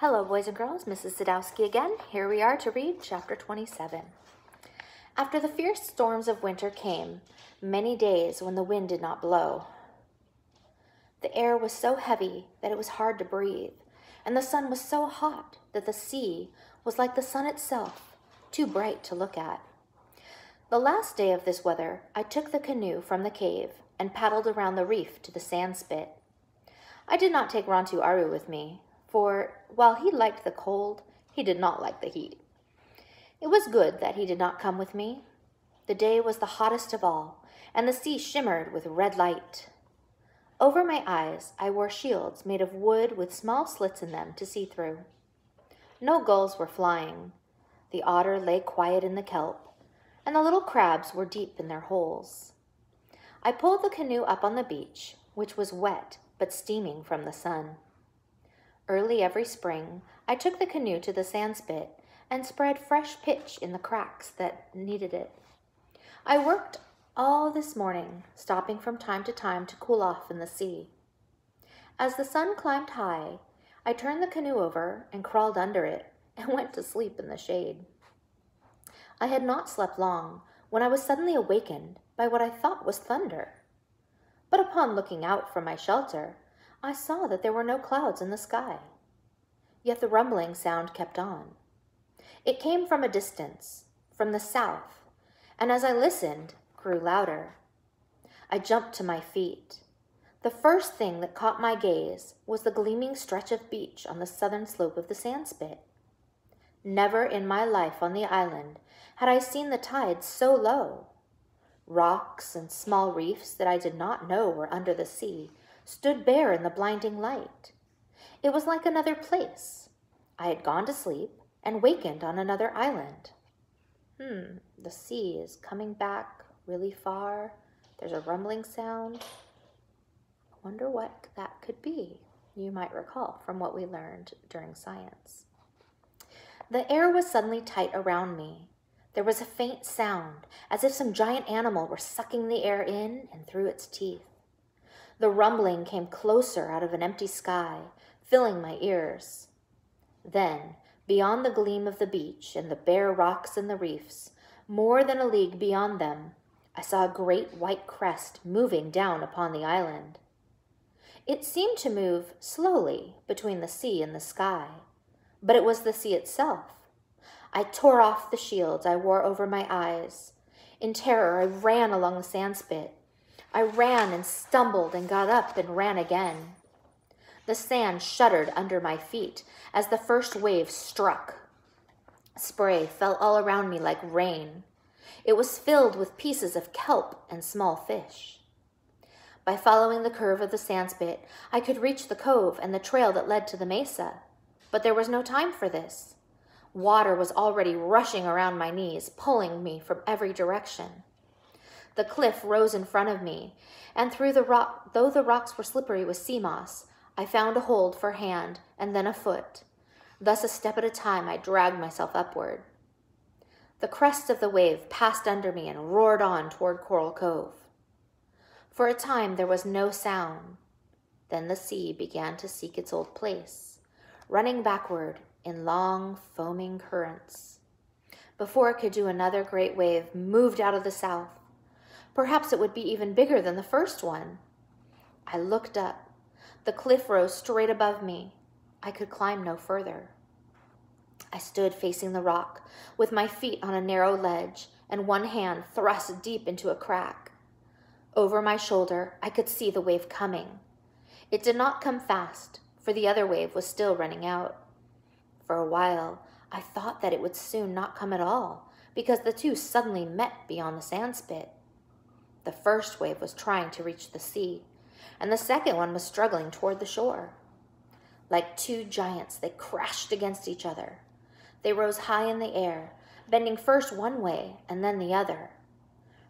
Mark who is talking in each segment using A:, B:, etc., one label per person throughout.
A: Hello, boys and girls. Mrs. Sadowski again. Here we are to read chapter 27. After the fierce storms of winter came many days when the wind did not blow. The air was so heavy that it was hard to breathe, and the sun was so hot that the sea was like the sun itself, too bright to look at. The last day of this weather, I took the canoe from the cave and paddled around the reef to the sand spit. I did not take Rantu Aru with me, for while he liked the cold, he did not like the heat. It was good that he did not come with me. The day was the hottest of all, and the sea shimmered with red light. Over my eyes, I wore shields made of wood with small slits in them to see through. No gulls were flying. The otter lay quiet in the kelp, and the little crabs were deep in their holes. I pulled the canoe up on the beach, which was wet but steaming from the sun. Early every spring, I took the canoe to the sand spit and spread fresh pitch in the cracks that needed it. I worked all this morning, stopping from time to cool off in the sea. As the sun climbed high, I turned the canoe over and crawled under it and went to sleep in the shade. I had not slept long when I was suddenly awakened by what I thought was thunder. But upon looking out from my shelter, I saw that there were no clouds in the sky. Yet the rumbling sound kept on. It came from a distance, from the south, and as I listened, grew louder. I jumped to my feet. The first thing that caught my gaze was the gleaming stretch of beach on the southern slope of the sand spit. Never in my life on the island had I seen the tide so low. Rocks and small reefs that I did not know were under the sea stood bare in the blinding light. It was like another place. I had gone to sleep and wakened on another island. The sea is coming back really far. There's a rumbling sound. I wonder what that could be. You might recall from what we learned during science. The air was suddenly tight around me. There was a faint sound, as if some giant animal were sucking the air in and through its teeth. The rumbling came closer out of an empty sky, filling my ears. Then, beyond the gleam of the beach and the bare rocks and the reefs, more than a league beyond them, I saw a great white crest moving down upon the island. It seemed to move slowly between the sea and the sky, but it was the sea itself. I tore off the shields I wore over my eyes. In terror, I ran along the sand spit. I ran and stumbled and got up and ran again. The sand shuddered under my feet as the first wave struck. Spray fell all around me like rain. It was filled with pieces of kelp and small fish. By following the curve of the sand spit, I could reach the cove and the trail that led to the mesa, but there was no time for this. Water was already rushing around my knees, pulling me from every direction. The cliff rose in front of me, and though the rocks were slippery with sea moss, I found a hold for a hand and then a foot. Thus, a step at a time, I dragged myself upward. The crest of the wave passed under me and roared on toward Coral Cove. For a time, there was no sound. Then the sea began to seek its old place, running backward in long, foaming currents. Before it could do, another great wave moved out of the south. Perhaps it would be even bigger than the first one. I looked up. The cliff rose straight above me. I could climb no further. I stood facing the rock, with my feet on a narrow ledge and one hand thrust deep into a crack. Over my shoulder, I could see the wave coming. It did not come fast, for the other wave was still running out. For a while, I thought that it would soon not come at all, because the two suddenly met beyond the sand spit. The first wave was trying to reach the sea, and the second one was struggling toward the shore. Like two giants, they crashed against each other. They rose high in the air, bending first one way and then the other.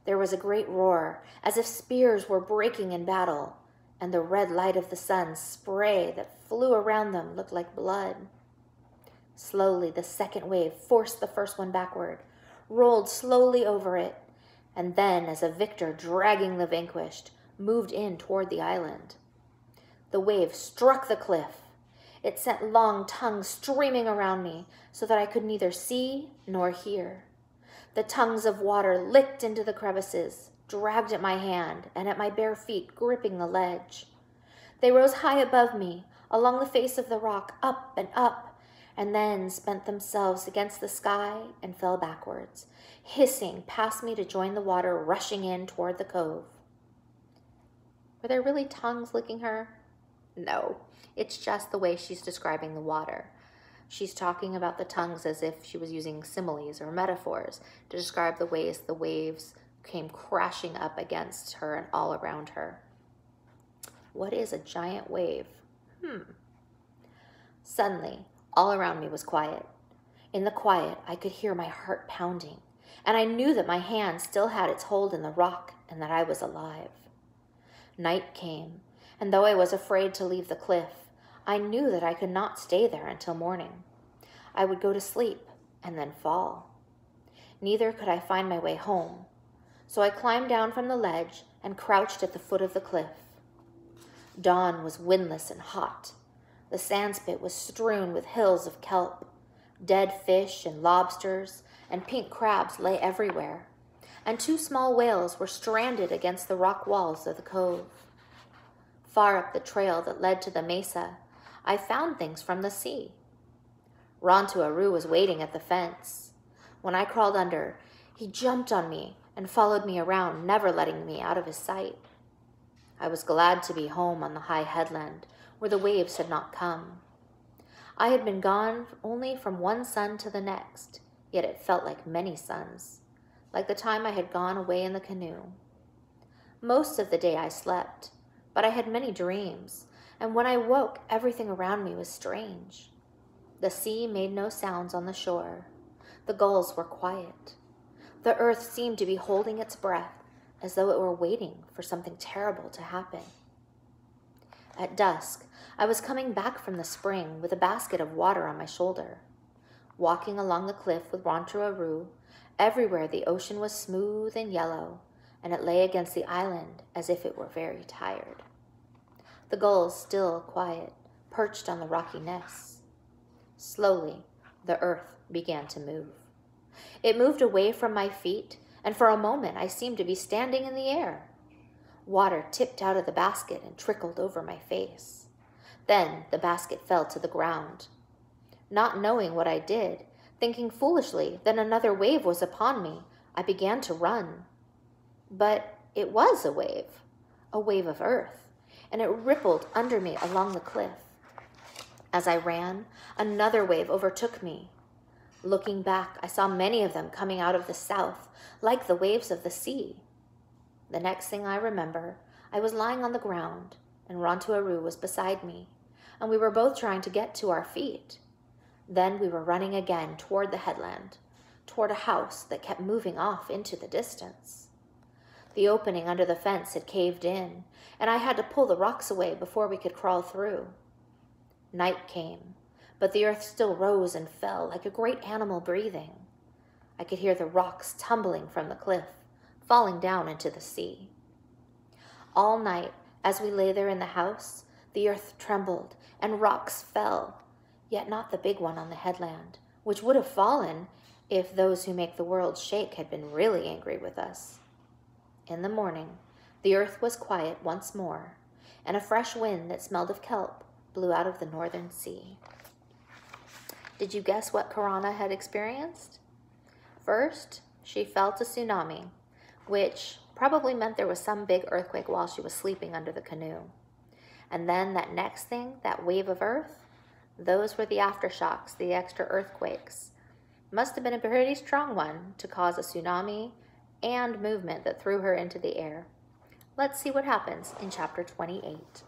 A: There was a great roar, as if spears were breaking in battle, and the red light of the sun's spray that flew around them looked like blood. Slowly, the second wave forced the first one backward, rolled slowly over it, and then, as a victor dragging the vanquished, moved in toward the island. The wave struck the cliff. It sent long tongues streaming around me so that I could neither see nor hear. The tongues of water licked into the crevices, dragged at my hand and at my bare feet, gripping the ledge. They rose high above me, along the face of the rock, up, and then spent themselves against the sky and fell backwards, hissing past me to join the water rushing in toward the cove. Were there really tongues licking her? No, it's just the way she's describing the water. She's talking about the tongues as if she was using similes or metaphors to describe the ways the waves came crashing up against her and all around her. What is a giant wave? Suddenly, all around me was quiet. In the quiet, I could hear my heart pounding, and I knew that my hand still had its hold in the rock and that I was alive. Night came, and though I was afraid to leave the cliff, I knew that I could not stay there until morning. I would go to sleep and then fall. Neither could I find my way home, so I climbed down from the ledge and crouched at the foot of the cliff. Dawn was windless and hot. The sandspit was strewn with hills of kelp. Dead fish and lobsters and pink crabs lay everywhere, and 2 small whales were stranded against the rock walls of the cove. Far up the trail that led to the mesa, I found things from the sea. Rontuaru was waiting at the fence. When I crawled under, he jumped on me and followed me around, never letting me out of his sight. I was glad to be home on the high headland, where the waves had not come. I had been gone only from one sun to the next, yet it felt like many suns, like the time I had gone away in the canoe. Most of the day I slept, but I had many dreams, and when I woke, everything around me was strange. The sea made no sounds on the shore. The gulls were quiet. The earth seemed to be holding its breath, as though it were waiting for something terrible to happen. At dusk, I was coming back from the spring with a basket of water on my shoulder. Walking along the cliff with Rontuaru, everywhere the ocean was smooth and yellow, and it lay against the island as if it were very tired. The gulls still quiet, perched on the rocky nests. Slowly, the earth began to move. It moved away from my feet, and for a moment I seemed to be standing in the air. Water tipped out of the basket and trickled over my face. Then the basket fell to the ground. Not knowing what I did, thinking foolishly that another wave was upon me, I began to run. But it was a wave of earth, and it rippled under me along the cliff. As I ran, another wave overtook me. Looking back, I saw many of them coming out of the south, like the waves of the sea. The next thing I remember, I was lying on the ground, and Rontuaru was beside me, and we were both trying to get to our feet. Then we were running again toward the headland, toward a house that kept moving off into the distance. The opening under the fence had caved in, and I had to pull the rocks away before we could crawl through. Night came, but the earth still rose and fell like a great animal breathing. I could hear the rocks tumbling from the cliff, falling down into the sea. All night, as we lay there in the house, the earth trembled and rocks fell, yet not the big one on the headland, which would have fallen if those who make the world shake had been really angry with us. In the morning, the earth was quiet once more, and a fresh wind that smelled of kelp blew out of the northern sea. Did you guess what Karana had experienced? First, she felt a tsunami, which probably meant there was some big earthquake while she was sleeping under the canoe. And then that next thing, that wave of earth, those were the aftershocks, the extra earthquakes. Must have been a pretty strong one to cause a tsunami and movement that threw her into the air. Let's see what happens in chapter 28.